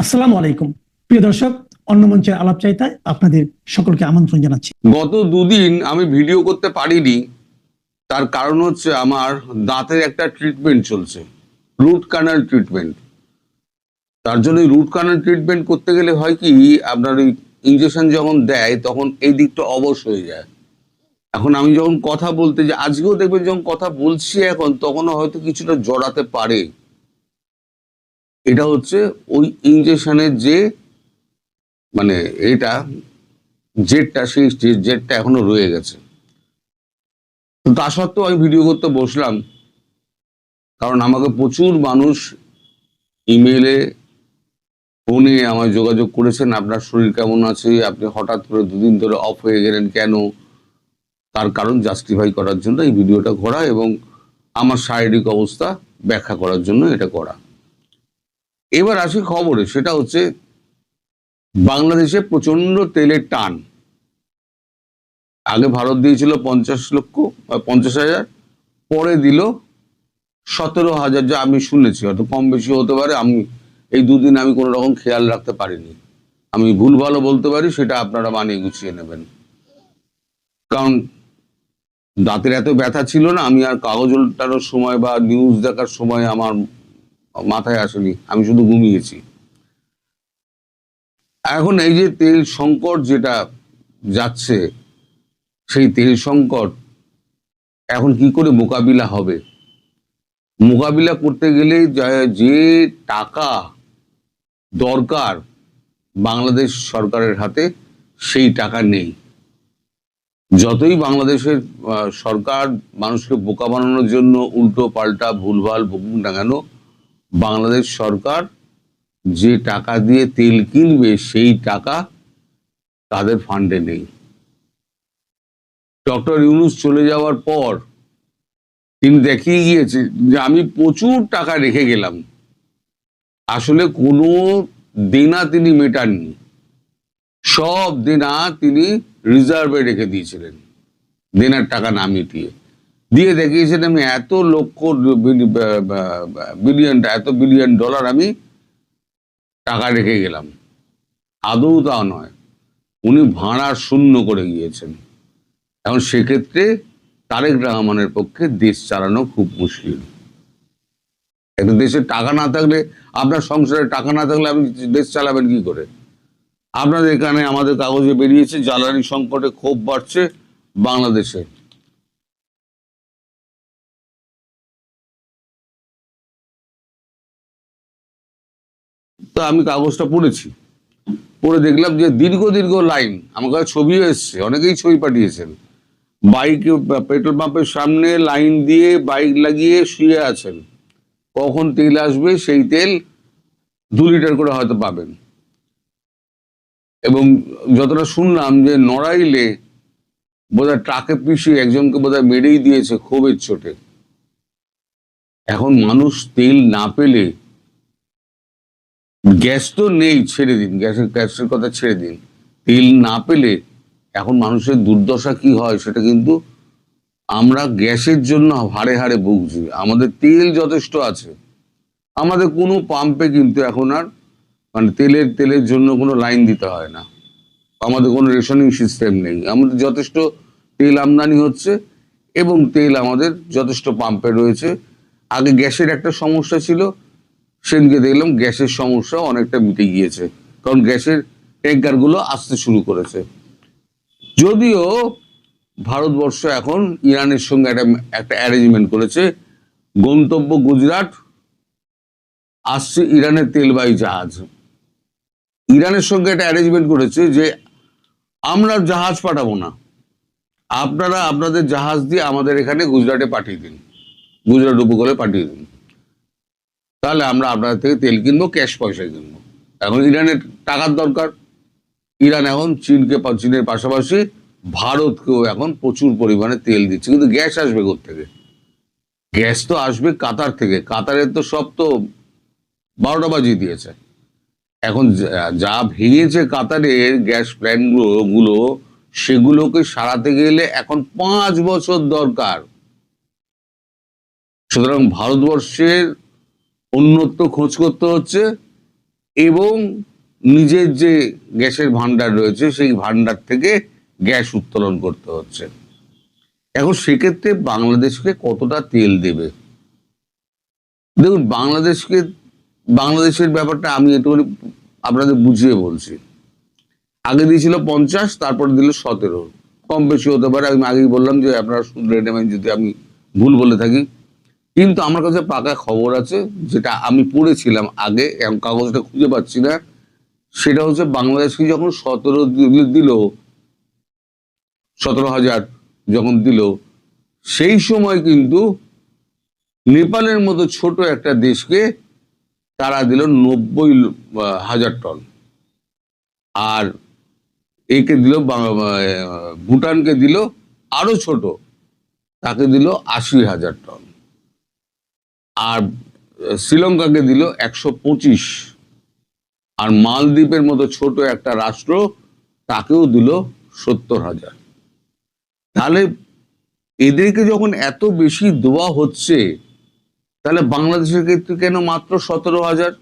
আসসালামু আলাইকুম প্রিয় দর্শক, অন্য মঞ্চের আলাপ চাইতায় আপনাদের সকলকে আমন্ত্রণ জানাচ্ছি। গত দুদিন আমি ভিডিও করতে পারিনি, তার কারণ হচ্ছে আমার দাঁতের একটা ট্রিটমেন্ট চলছে, রুট কানাল ট্রিটমেন্ট। তার জন্য রুট কানাল ট্রিটমেন্ট করতে গেলে হয় কি, আপনার ওই ইঞ্জেকশন যখন দেয় তখন এই দিকটা অবশ হয়ে যায়। এখন আমি যখন কথা বলতে যে আজকেও দেখবেন যখন কথা বলছি এখন, তখনও হয়তো কিছুটা জড়াতে পারে। এটা হচ্ছে ওই ইঞ্জেকশনের যে মানে এটা জেটটা, সেই জেটটা এখনো রয়ে গেছে। তো তা সত্ত্বেও আমি ভিডিও করতে বসলাম, কারণ আমাকে প্রচুর মানুষ ইমেলে, ফোনে আমায় যোগাযোগ করেছেন, আপনার শরীর কেমন আছে, আপনি হঠাৎ করে দুদিন ধরে অফ হয়ে গেলেন কেন। তার কারণ জাস্টিফাই করার জন্য এই ভিডিওটা করা এবং আমার শারীরিক অবস্থা ব্যাখ্যা করার জন্য এটা করা। এবার আসি খবরে, সেটা হচ্ছে বাংলাদেশে প্রচন্ড তেলের টান। আগে ভারত দিয়েছিল 50,000,000, পরে দিল 17,000, যা আমি শুনেছি, হয়তো কম বেশি হতে পারে। আমি এই দুদিন আমি কোনো রকম খেয়াল রাখতে পারিনি, আমি ভুল ভালো বলতে পারি, সেটা আপনারা মানিয়ে গুছিয়ে নেবেন। কারণ দাঁতের এত ব্যথা ছিল না, আমি আর কাগজ উল্টানোর সময় বা নিউজ দেখার সময় আমার মাথায় আসেনি, আমি শুধু ঘুমিয়েছি। এখন এই যে তেল সংকট যেটা যাচ্ছে, সেই তেল সংকট এখন কি করে মোকাবিলা হবে? মোকাবিলা করতে গেলে যে টাকা দরকার বাংলাদেশ সরকারের হাতে, সেই টাকা নেই। যতই বাংলাদেশের সরকার মানুষকে বোকা বানানোর জন্য উল্টো পাল্টা ভুলভাল বকুক না কেন, বাংলাদেশ সরকার যে টাকা দিয়ে তেল কিনবে সেই টাকা তাদের ফান্ডে নেই। ডক্টর ইউনূস চলে যাওয়ার পর তিনি দেখিয়ে গিয়েছে যে আমি প্রচুর টাকা রেখে গেলাম, আসলে কোনো দেনা তিনি মেটাননি, সব দেনা তিনি রিজার্ভে রেখে দিয়েছিলেন, দেনার টাকা না মিটিয়ে দিয়ে দেখিয়েছেন আমি এত লক্ষ বিলিয়ন ডলার আমি টাকা রেখে গেলাম। আদৌ তা নয়, উনি ভাড়া শূন্য করে গিয়েছেন। এখন সেক্ষেত্রে তারেক রহমানের পক্ষে দেশ চালানো খুব মুশকিল। একটা দেশে টাকা না থাকলে, আপনার সংসারে টাকা না থাকলে আপনি দেশ চালাবেন কি করে? আপনাদের এখানে আমাদের কাগজে বেরিয়েছে জ্বালানি সংকটে ক্ষোভ বাড়ছে বাংলাদেশে। তো আমি কাগজটা পড়েছি, পড়ে দেখলাম যে দীর্ঘ দীর্ঘ লাইন, আমার কাছে ছবিও এসছে, অনেকেই ছবি পাঠিয়েছেন। বাইক, পেট্রোল পাম্পের সামনে লাইন দিয়ে বাইক লাগিয়ে শুয়ে আছেন, কখন তেল আসবে সেই তেল 2 লিটার করে হয়তো পাবেন। এবং যতটা শুনলাম যে নড়াইলে বোধহয় ট্রাকে পিষিয়ে একজনকে বোধহয় মেরেই দিয়েছে ক্ষোভের চোটে। এখন মানুষ তেল না পেলে, গ্যাস তো নেই, ছেড়ে দিন, গ্যাসের কথা ছেড়ে দিন, তেল না পেলে এখন মানুষের দুর্দশা কি হয় সেটা কিন্তু আমরা গ্যাসের জন্য হাড়ে হাড়ে ভুগছি। আমাদের তেল যথেষ্ট আছে, আমাদের কোনো পাম্পে কিন্তু এখন আর মানে তেলের জন্য কোনো লাইন দিতে হয় না, আমাদের কোনো রেশনিং সিস্টেম নেই, আমাদের যথেষ্ট তেল আমদানি হচ্ছে এবং তেল আমাদের যথেষ্ট পাম্পে রয়েছে। আগে গ্যাসের একটা সমস্যা ছিল, সেদিনকে দেখলাম গ্যাসের সমস্যা অনেকটা মিটে গিয়েছে, কারণ গ্যাসের ট্যাঙ্কারগুলো আসতে শুরু করেছে। যদিও ভারতবর্ষ এখন ইরানের সঙ্গে একটা অ্যারেঞ্জমেন্ট করেছে, গন্তব্য গুজরাট, আসছে ইরানের তেলবাহী জাহাজ। ইরানের সঙ্গে একটা অ্যারেঞ্জমেন্ট করেছে যে আমরা জাহাজ পাঠাবো না, আপনারা আপনাদের জাহাজ দিয়ে আমাদের এখানে গুজরাটে পাঠিয়ে দিন, গুজরাট উপকূলে পাঠিয়ে দিন, তাহলে আমরা আপনাদের থেকে তেল কিনবো, ক্যাশ পয়সায় কিনবো। এখন ইরানের টাকার দরকার, ইরান এখন চীনের পাশাপাশি ভারতকেও এখন প্রচুর পরিমাণে তেল দিচ্ছে, কিন্তু গ্যাস আসবে কোত্থেকে? গ্যাস তো আসবে কাতার থেকে, কাতারের তো সব তো 12টা বাজিয়ে দিয়েছে। এখন যা ভেঙেছে কাতারের গ্যাস প্ল্যান্টগুলো, সেগুলোকে সারাতে গেলে এখন 5 বছর দরকার। সুতরাং ভারতবর্ষের অন্যত্র খোঁজ করতে হচ্ছে, এবং নিজের যে গ্যাসের ভান্ডার রয়েছে সেই ভান্ডার থেকে গ্যাস উত্তোলন করতে হচ্ছে। এখন সেক্ষেত্রে বাংলাদেশকে কতটা তেল দেবে? দেখুন, বাংলাদেশের ব্যাপারটা আমি একটু আপনাদের বুঝিয়ে বলছি। আগে দিয়েছিল 50, তারপর দিল 17, কম বেশি হতে পারে। আমি আগেই বললাম যে আপনারা শুধরে নেবেন যদি আমি ভুল বলে থাকি। কিন্তু আমার কাছে পাকা খবর আছে, যেটা আমি পড়েছিলাম আগে, এখন কাগজটা খুঁজে পাচ্ছি না। সেটা হচ্ছে বাংলাদেশকে যখন 17,000 যখন দিল, সেই সময় কিন্তু নেপালের মতো ছোট একটা দেশকে তারা দিল 90,000 টন, আর একে দিল ভুটানকে দিল আরো ছোট, তাকে দিল 80,000 টন, আর শ্রীলঙ্কাকে দিল 125, আর মালদ্বীপের মতো ছোট একটা রাষ্ট্র তাকেও দিল 70,000। তাহলে এদেরকে যখন এত বেশি দেওয়া হচ্ছে, তাহলে বাংলাদেশের ক্ষেত্রে কেন মাত্র 17,000?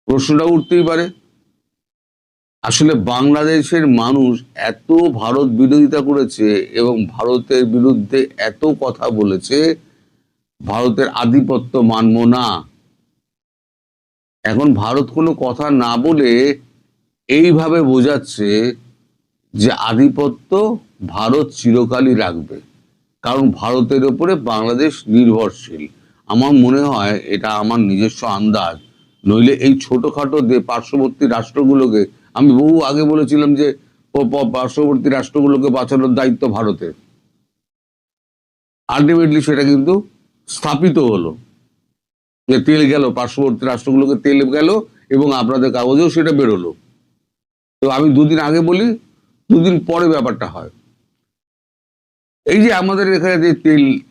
প্রশ্নটা উঠতেই পারে। আসলে বাংলাদেশের মানুষ এত ভারত বিরোধিতা করেছে এবং ভারতের বিরুদ্ধে এত কথা বলেছে, ভারতের আধিপত্য মানব না। এখন ভারত কোনো কথা না বলে এইভাবে বোঝাচ্ছে যে আধিপত্য ভারত চিরকালই রাখবে, কারণ ভারতের উপরে বাংলাদেশ নির্ভরশীল। আমার মনে হয়, এটা আমার নিজস্ব আন্দাজ, নইলে এই ছোটখাটো পার্শ্ববর্তী রাষ্ট্রগুলোকে, আমি বহু আগে বলেছিলাম যে পার্শ্ববর্তী রাষ্ট্রগুলোকে বাঁচানোর দায়িত্ব ভারতের। আলটিমেটলি সেটা কিন্তু স্থাপিত হলো যে তেল গেল, পার্শ্ববর্তী রাষ্ট্রগুলোকে তেল গেল, এবং আপনাদের কাগজেও সেটা বেরোলো। তো আমি দুদিন আগে বলি, দুদিন পরে ব্যাপারটা হয়। এই যে আমাদের এখানে যে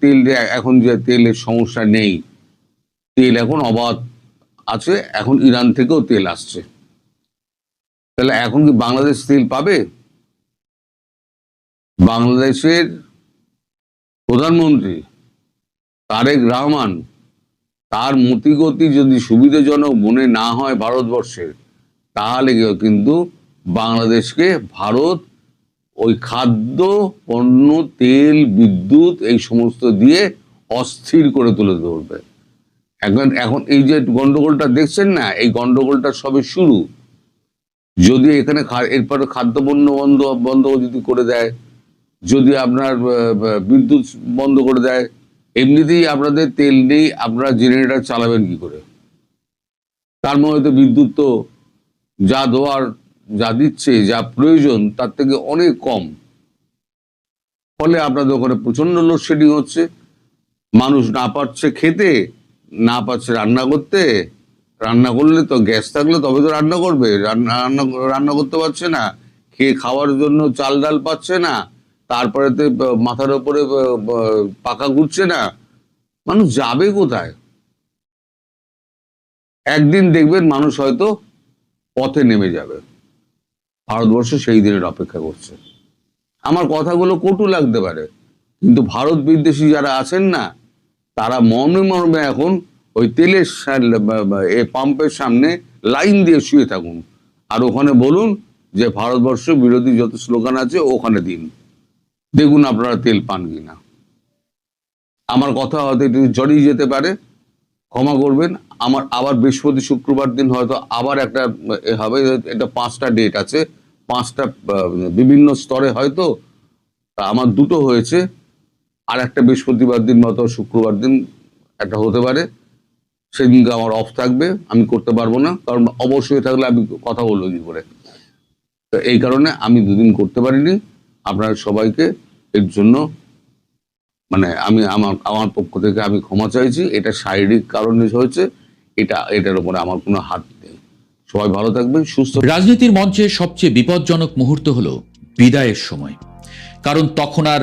তেল এখন যে তেলের সমস্যা নেই, তেল এখন অবাধ আছে, এখন ইরান থেকেও তেল আসছে, তাহলে এখন কি বাংলাদেশ তেল পাবে? বাংলাদেশের প্রধানমন্ত্রী তারেক রহমান, তার মতিগতি যদি সুবিধাজনক মনে না হয় ভারতবর্ষের, তাহলে কিন্তু বাংলাদেশকে ভারত ওই খাদ্য পণ্য, তেল, বিদ্যুৎ এই সমস্ত দিয়ে অস্থির করে তুলে ধরবে। এখন এই যে গন্ডগোলটা দেখছেন না, এই গন্ডগোলটা সবে শুরু। যদি এখানে এরপরে খাদ্যপণ্য বন্ধ যদি করে দেয়, যদি আপনার বিদ্যুৎ বন্ধ করে দেয়, এমনিতেই আপনাদের তেল নেই, আপনারা জেনারেটর চালাবেন কি করে? তার মধ্যে তো বিদ্যুৎ তো যা দিচ্ছে, যা প্রয়োজন তার থেকে অনেক কম। ফলে আপনাদের ওখানে প্রচন্ড লোডশেডিং হচ্ছে, মানুষ না পারছে খেতে, না পারছে রান্না করতে। রান্না করলে তো গ্যাস থাকলে তবে তো রান্না করবে, রান্না করতে পারছে না, খেয়ে খাওয়ার জন্য চাল ডাল পাচ্ছে না, তারপরে তো মাথার উপরে পাখা ঘুরছে না, মানুষ যাবে কোথায়? একদিন দেখবেন মানুষ হয়তো পথে নেমে যাবে। ভারতবর্ষ সেই দিনের অপেক্ষা করছে। আমার কথাগুলো কটু লাগতে পারে, কিন্তু ভারত বিদ্বেষী যারা আছেন না, তারা মর্মে মর্মে এখন ওই তেলের পাম্পের সামনে লাইন দিয়ে শুয়ে থাকুন, আর ওখানে বলুন যে ভারতবর্ষ বিরোধী যত স্লোগান আছে ওখানে দিন, দেখুন আপনারা তেল পান কিনা। আমার কথা হয়তো একটু জড়িয়ে যেতে পারে, ক্ষমা করবেন। আমার আবার বৃহস্পতি শুক্রবার দিন হয়তো আবার একটা হবে, এটা 5টা ডেট আছে, 5টা বিভিন্ন স্তরে হয়তো, তা আমার 2টো হয়েছে, আর একটা বৃহস্পতিবার দিন মতো শুক্রবার দিন একটা হতে পারে, সেদিনকে আমার অফ থাকবে, আমি করতে পারবো না, কারণ অবশ্যই থাকলে আমি কথা বলবো কি করে। তো এই কারণে আমি 2 দিন করতে পারিনি। আপনারা সবাইকে এর জন্য মানে আমি আমার পক্ষ থেকে আমি ক্ষমা চাইছি। এটা শারীরিক কারণে হয়েছে, এটার উপরে আমার কোনো হাত নেই। সবাই ভালো থাকবেন, সুস্থ। রাজনীতির মঞ্চে সবচেয়ে বিপজ্জনক মুহূর্ত হলো বিদায়ের সময়, কারণ তখন আর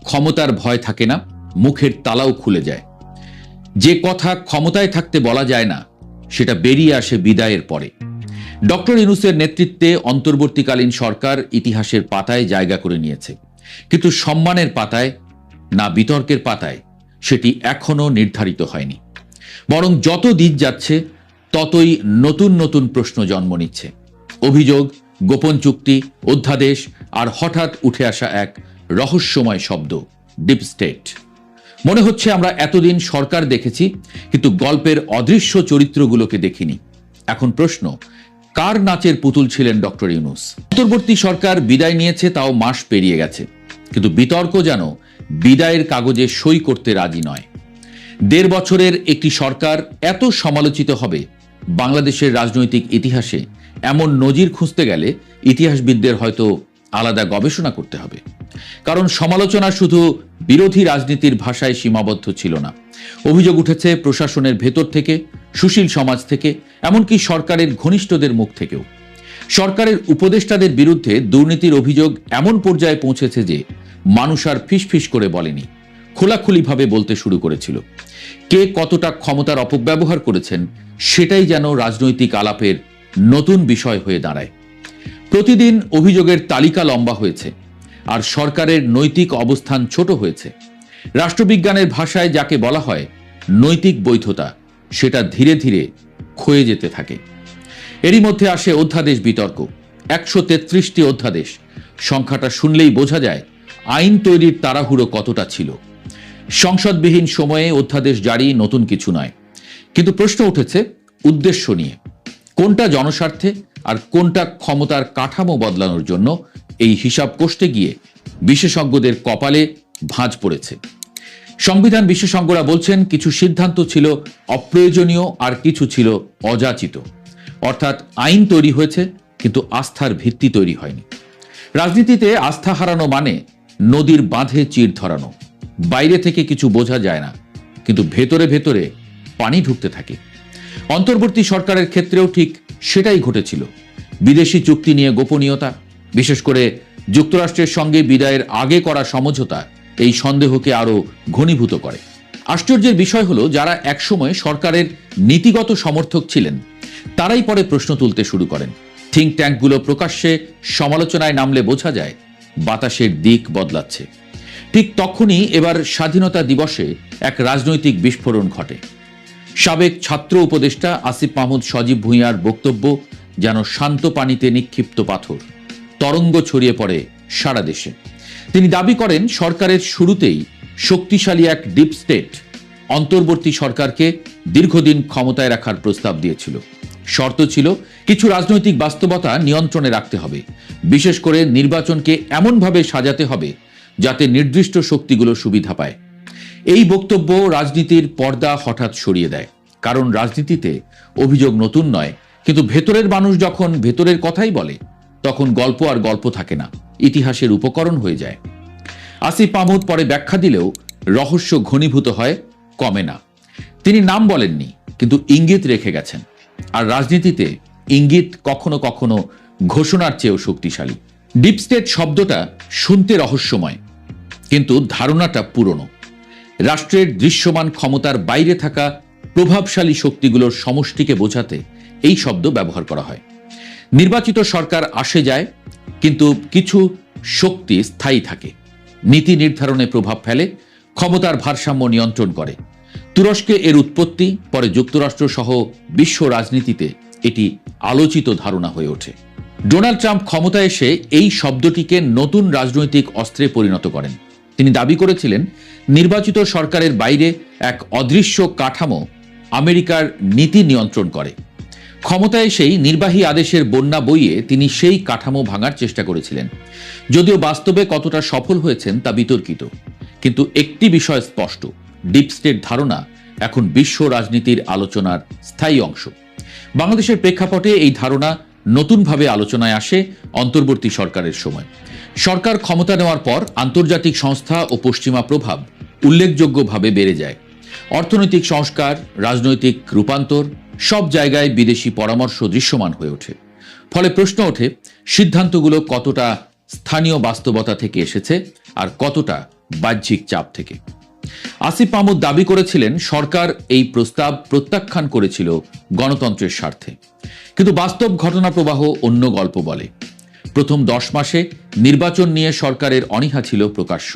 ক্ষমতার ভয় থাকে না, মুখের তালাও খুলে যায়। যে কথা ক্ষমতায় থাকতে বলা যায় না, সেটা বেরিয়ে আসে বিদায়ের পরে। ডক্টর ইউনূসের নেতৃত্বে অন্তর্বর্তীকালীন সরকার ইতিহাসের পাতায় জায়গা করে নিয়েছে, কিন্তু সম্মানের পাতায় না বিতর্কের পাতায় সেটি এখনো নির্ধারিত হয়নি। বরং যত দিন যাচ্ছে ততই নতুন নতুন প্রশ্ন জন্ম নিচ্ছে। অভিযোগ, গোপন চুক্তি, অধ্যাদেশ আর হঠাৎ উঠে আসা এক রহস্যময় শব্দ, ডিপ স্টেট। মনে হচ্ছে আমরা এতদিন সরকার দেখেছি, কিন্তু গল্পের অদৃশ্য চরিত্রগুলোকে দেখিনি। এখন প্রশ্ন, কার নাচের পুতুল ছিলেন ডক্টর ইউনূস? অন্তর্বর্তী সরকার বিদায় নিয়েছে, তাও মাস পেরিয়ে গেছে, কিন্তু বিতর্ক যেন বিদায়ের কাগজে সই করতে রাজি নয়। ১.৫ বছরের একটি সরকার এত সমালোচিত হবে, বাংলাদেশের রাজনৈতিক ইতিহাসে এমন নজির খুঁজতে গেলে ইতিহাসবিদদের হয়তো আলাদা গবেষণা করতে হবে। কারণ সমালোচনা শুধু বিরোধী রাজনীতির ভাষায় সীমাবদ্ধ ছিল না। অভিযোগ উঠেছে প্রশাসনের ভেতর থেকে, সুশীল সমাজ থেকে, এমনকি সরকারের ঘনিষ্ঠদের মুখ থেকেও। সরকারের উপদেষ্টাদের বিরুদ্ধে দুর্নীতির অভিযোগ এমন পর্যায়ে পৌঁছেছে যে মানুষ আর ফিসফিস করে বলেনি, খোলাখুলিভাবে বলতে শুরু করেছিল। কে কতটা ক্ষমতার অপব্যবহার করেছেন সেটাই যেন রাজনৈতিক আলাপের নতুন বিষয় হয়ে দাঁড়ায়। প্রতিদিন অভিযোগের তালিকা লম্বা হয়েছে, আর সরকারের নৈতিক অবস্থান ছোট হয়েছে। রাষ্ট্রবিজ্ঞানের ভাষায় যাকে বলা হয় নৈতিক বৈধতা, সেটা ধীরে ধীরে ক্ষয়ে যেতে থাকে। এরই মধ্যে আসে অধ্যাদেশ বিতর্ক। ১৩৩টি অধ্যাদেশ, সংখ্যাটা শুনলেই বোঝা যায় আইন তৈরির তাড়াহুড়ো কতটা ছিল। সংসদবিহীন সময়ে অধ্যাদেশ জারি নতুন কিছু নয়, কিন্তু প্রশ্ন উঠেছে উদ্দেশ্য নিয়ে। কোনটা জনস্বার্থে আর কোনটা ক্ষমতার কাঠামো বদলানোর জন্য, এই হিসাব কষতে গিয়ে বিশেষজ্ঞদের কপালে ভাঁজ পড়েছে। সংবিধান বিশেষজ্ঞরা বলছেন কিছু সিদ্ধান্ত ছিল অপ্রয়োজনীয় আর কিছু ছিল অযাচিত। অর্থাৎ আইন তৈরি হয়েছে, কিন্তু আস্থার ভিত্তি তৈরি হয়নি। রাজনীতিতে আস্থা হারানো মানে নদীর বাঁধে চির ধরানো। বাইরে থেকে কিছু বোঝা যায় না, কিন্তু ভেতরে ভেতরে পানি ঢুকতে থাকে। অন্তর্বর্তী সরকারের ক্ষেত্রেও ঠিক সেটাই ঘটেছিল। বিদেশি চুক্তি নিয়ে গোপনীয়তা, বিশেষ করে যুক্তরাষ্ট্রের সঙ্গে বিদায়ের আগে করা সমঝোতা এই সন্দেহকে আরো ঘনীভূত করে। আশ্চর্যের বিষয় হলো, যারা একসময় সরকারের নীতিগত সমর্থক ছিলেন তারাই পরে প্রশ্ন তুলতে শুরু করেন। থিঙ্ক ট্যাঙ্কগুলো প্রকাশ্যে সমালোচনায় নামলে বোঝা যায় বাতাসের দিক বদলাচ্ছে। ঠিক তখনই এবার স্বাধীনতা দিবসে এক রাজনৈতিক বিস্ফোরণ ঘটে। সাবেক ছাত্র উপদেষ্টা আসিফ মাহমুদ সজীব ভুঁইয়ার বক্তব্য যেন শান্ত পানিতে নিক্ষিপ্ত পাথর, তরঙ্গ ছড়িয়ে পড়ে সারা দেশে। তিনি দাবি করেন সরকারের শুরুতেই শক্তিশালী এক ডিপ স্টেট অন্তর্বর্তী সরকারকে দীর্ঘদিন ক্ষমতায় রাখার প্রস্তাব দিয়েছিল। শর্ত ছিল কিছু রাজনৈতিক বাস্তবতা নিয়ন্ত্রণে রাখতে হবে, বিশেষ করে নির্বাচনকে এমনভাবে সাজাতে হবে যাতে নির্দিষ্ট শক্তিগুলো সুবিধা পায়। এই বক্তব্য রাজনীতির পর্দা হঠাৎ সরিয়ে দেয়। কারণ রাজনীতিতে অভিযোগ নতুন নয়, কিন্তু ভেতরের মানুষ যখন ভেতরের কথাই বলে, তখন গল্প আর গল্প থাকে না, ইতিহাসের উপকরণ হয়ে যায়। আসিফ মাহমুদ পরে ব্যাখ্যা দিলেও রহস্য ঘনীভূত হয়, কমে না। তিনি নাম বলেননি, কিন্তু ইঙ্গিত রেখে গেছেন। আর রাজনীতিতে ইঙ্গিত কখনো কখনো ঘোষণার চেয়েও শক্তিশালী। ডিপ স্টেট শব্দটা শুনতে রহস্যময়, কিন্তু ধারণাটা পুরনো। রাষ্ট্রের দৃশ্যমান ক্ষমতার বাইরে থাকা প্রভাবশালী শক্তিগুলোর সমষ্টিকে বোঝাতে এই শব্দ ব্যবহার করা হয়। নির্বাচিত সরকার আসে যায়, কিন্তু কিছু শক্তি স্থায়ী থাকে, নীতি নির্ধারণে প্রভাব ফেলে, ক্ষমতার ভারসাম্য নিয়ন্ত্রণ করে। তুরস্কে এর উৎপত্তি, পরে যুক্তরাষ্ট্র সহ বিশ্ব রাজনীতিতে এটি আলোচিত ধারণা হয়ে ওঠে। ডোনাল্ড ট্রাম্প ক্ষমতায় এসে এই শব্দটিকে নতুন রাজনৈতিক অস্ত্রে পরিণত করেন। তিনি দাবি করেছিলেন নির্বাচিত সরকারের বাইরে এক অদৃশ্য কাঠামো আমেরিকার নীতি নিয়ন্ত্রণ করে। ক্ষমতায় এসেই নির্বাহী আদেশের বন্যা বইয়ে তিনি সেই কাঠামো ভাঙার চেষ্টা করেছিলেন। যদিও বাস্তবে কতটা সফল হয়েছেন তা বিতর্কিত, কিন্তু একটি বিষয় স্পষ্ট, ডিপ স্টেট ধারণা এখন বিশ্ব রাজনীতির আলোচনার স্থায়ী অংশ। বাংলাদেশের প্রেক্ষাপটে এই ধারণা নতুনভাবে আলোচনায় আসে অন্তর্বর্তী সরকারের সময়। সরকার ক্ষমতা নেওয়ার পর আন্তর্জাতিক সংস্থা ও পশ্চিমা প্রভাব উল্লেখযোগ্যভাবে বেড়ে যায়। অর্থনৈতিক সংস্কার, রাজনৈতিক রূপান্তর, সব জায়গায় বিদেশি পরামর্শ দৃশ্যমান হয়ে ওঠে। ফলে প্রশ্ন ওঠে, সিদ্ধান্তগুলো কতটা স্থানীয় বাস্তবতা থেকে এসেছে আর কতটা বাহ্যিক চাপ থেকে। আসিফ মাহমুদ দাবি করেছিলেন সরকার এই প্রস্তাব প্রত্যাখ্যান করেছিল গণতন্ত্রের স্বার্থে, কিন্তু বাস্তব ঘটনা প্রবাহ অন্য গল্প বলে। প্রথম 10 মাসে নির্বাচন নিয়ে সরকারের অনীহা ছিল প্রকাশ্য।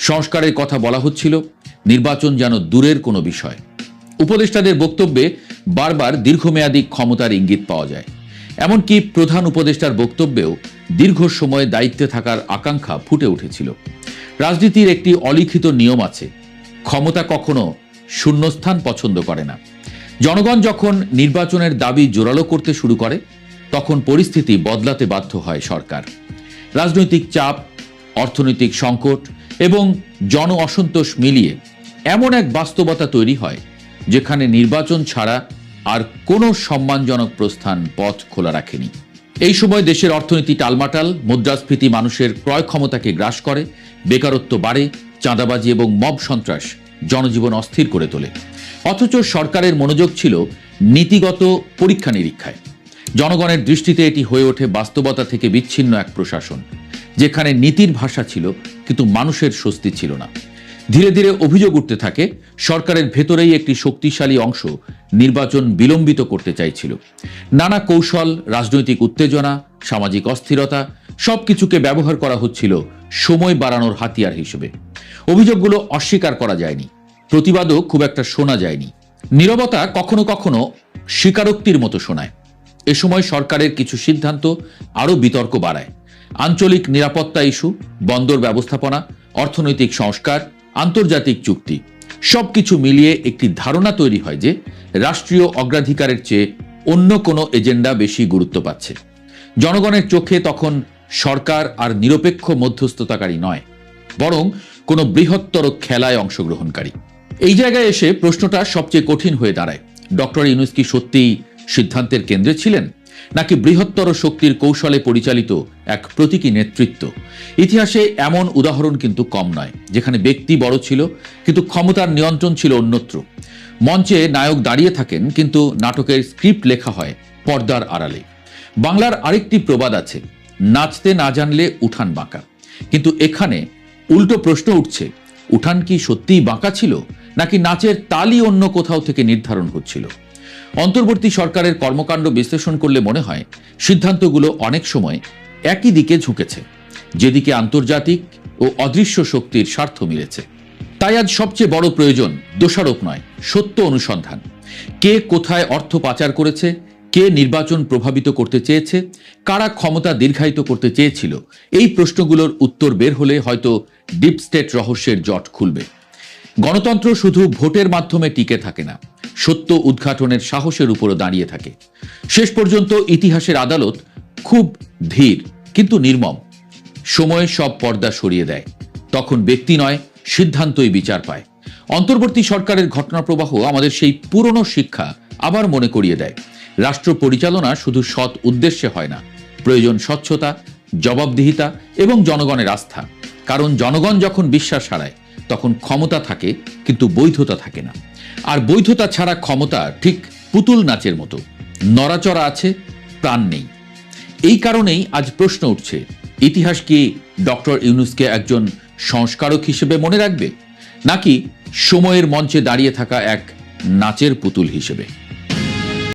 সংস্কারের কথা বলা হচ্ছিল, নির্বাচন যেন দূরের কোনো বিষয়। উপদেষ্টাদের বক্তব্যে বারবার দীর্ঘমেয়াদী ক্ষমতার ইঙ্গিত পাওয়া যায়। এমনকি প্রধান উপদেষ্টার বক্তব্যেও দীর্ঘ সময় দায়িত্বে থাকার আকাঙ্ক্ষা ফুটে উঠেছিল। রাজনীতির একটি অলিখিত নিয়ম আছে, ক্ষমতা কখনো শূন্যস্থান পছন্দ করে না। জনগণ যখন নির্বাচনের দাবি জোরালো করতে শুরু করে, তখন পরিস্থিতি বদলাতে বাধ্য হয় সরকার। রাজনৈতিক চাপ, অর্থনৈতিক সংকট এবং জন অসন্তোষ মিলিয়ে এমন এক বাস্তবতা তৈরি হয় যেখানে নির্বাচন ছাড়া আর কোনো সম্মানজনক প্রস্থান পথ খোলা রাখেনি। এই সময় দেশের অর্থনীতি টালমাটাল, মুদ্রাস্ফীতি মানুষের ক্রয় ক্ষমতাকে গ্রাস করে, বেকারত্ব বাড়ে, চাঁদাবাজি এবং মব সন্ত্রাস জনজীবন অস্থির করে তোলে। অথচ সরকারের মনোযোগ ছিল নীতিগত পরীক্ষা নিরীক্ষায়। জনগণের দৃষ্টিতে এটি হয়ে ওঠে বাস্তবতা থেকে বিচ্ছিন্ন এক প্রশাসন, যেখানে নীতির ভাষা ছিল কিন্তু মানুষের স্বস্তি ছিল না। ধীরে ধীরে অভিযোগ উঠতে থাকে, সরকারের ভেতরেই একটি শক্তিশালী অংশ নির্বাচন বিলম্বিত করতে চাইছিল। নানা কৌশল, রাজনৈতিক উত্তেজনা, সামাজিক অস্থিরতা সবকিছুকে ব্যবহার করা হচ্ছিল সময় বাড়ানোর হাতিয়ার হিসেবে। অভিযোগগুলো অস্বীকার করা যায়নি, প্রতিবাদও খুব একটা শোনা যায়নি। নীরবতা কখনো কখনো স্বীকারোক্তির মতো শোনায়। এ সময় সরকারের কিছু সিদ্ধান্ত আরও বিতর্ক বাড়ায়। আঞ্চলিক নিরাপত্তা ইস্যু, বন্দর ব্যবস্থাপনা, অর্থনৈতিক সংস্কার, আন্তর্জাতিক চুক্তি সবকিছু মিলিয়ে একটি ধারণা তৈরি হয় যে রাষ্ট্রীয় অগ্রাধিকারের চেয়ে অন্য কোনো এজেন্ডা বেশি গুরুত্ব পাচ্ছে। জনগণের চোখে তখন সরকার আর নিরপেক্ষ মধ্যস্থতাকারী নয়, বরং কোনো বৃহত্তর খেলায় অংশগ্রহণকারী। এই জায়গায় এসে প্রশ্নটা সবচেয়ে কঠিন হয়ে দাঁড়ায়, ডক্টর ইউনূস কি সত্যিই সিদ্ধান্তের কেন্দ্রে ছিলেন, নাকি বৃহত্তর শক্তির কৌশলে পরিচালিত এক প্রতীকী নেতৃত্ব? ইতিহাসে এমন উদাহরণ কিন্তু কম নয়, যেখানে ব্যক্তি বড় ছিল কিন্তু ক্ষমতার নিয়ন্ত্রণ ছিল অন্যত্র। মঞ্চে নায়ক দাঁড়িয়ে থাকেন কিন্তু নাটকের স্ক্রিপ্ট লেখা হয় পর্দার আড়ালে। বাংলার আরেকটি প্রবাদ আছে, নাচতে না জানলে উঠান বাঁকা। কিন্তু এখানে উল্টো প্রশ্ন উঠছে, উঠান কি সত্যিই বাঁকা ছিল, নাকি নাচের তালই অন্য কোথাও থেকে নির্ধারণ হচ্ছিল? অন্তর্বর্তী সরকারের কর্মকাণ্ড বিশ্লেষণ করলে মনে হয় সিদ্ধান্তগুলো অনেক সময় একই দিকে ঝুঁকেছে, যেদিকে আন্তর্জাতিক ও অদৃশ্য শক্তির স্বার্থ মিলেছে। তাই আজ সবচেয়ে বড় প্রয়োজন দোষারোপ নয়, সত্য অনুসন্ধান। কে কোথায় অর্থ পাচার করেছে, কে নির্বাচন প্রভাবিত করতে চেয়েছে, কারা ক্ষমতা দীর্ঘায়িত করতে চেয়েছিল, এই প্রশ্নগুলোর উত্তর বের হলে হয়তো ডিপ স্টেট রহস্যের জট খুলবে। গণতন্ত্র শুধু ভোটের মাধ্যমে টিকে থাকে না, সত্য উদ্ঘাটনের সাহসের উপরও দাঁড়িয়ে থাকে। শেষ পর্যন্ত ইতিহাসের আদালত খুব ধীর কিন্তু নির্মম। সময় সব পর্দা সরিয়ে দেয়, তখন ব্যক্তি নয়, সিদ্ধান্তই বিচার পায়। অন্তর্বর্তী সরকারের ঘটনাপ্রবাহ আমাদের সেই পুরনো শিক্ষা আবার মনে করিয়ে দেয়। রাষ্ট্র পরিচালনা শুধু সৎ উদ্দেশ্যে হয় না, প্রয়োজন স্বচ্ছতা, জবাবদিহিতা এবং জনগণের আস্থা। কারণ জনগণ যখন বিশ্বাস হারায়, তখন ক্ষমতা থাকে কিন্তু বৈধতা থাকে না। আর বৈধতা ছাড়া ক্ষমতা ঠিক পুতুল নাচের মতো, নড়াচড়া আছে, প্রাণ নেই। এই কারণেই আজ প্রশ্ন উঠছে, ইতিহাস কি ডক্টর ইউনূসকে একজন সংস্কারক হিসেবে মনে রাখবে, নাকি সময়ের মঞ্চে দাঁড়িয়ে থাকা এক নাচের পুতুল হিসেবে?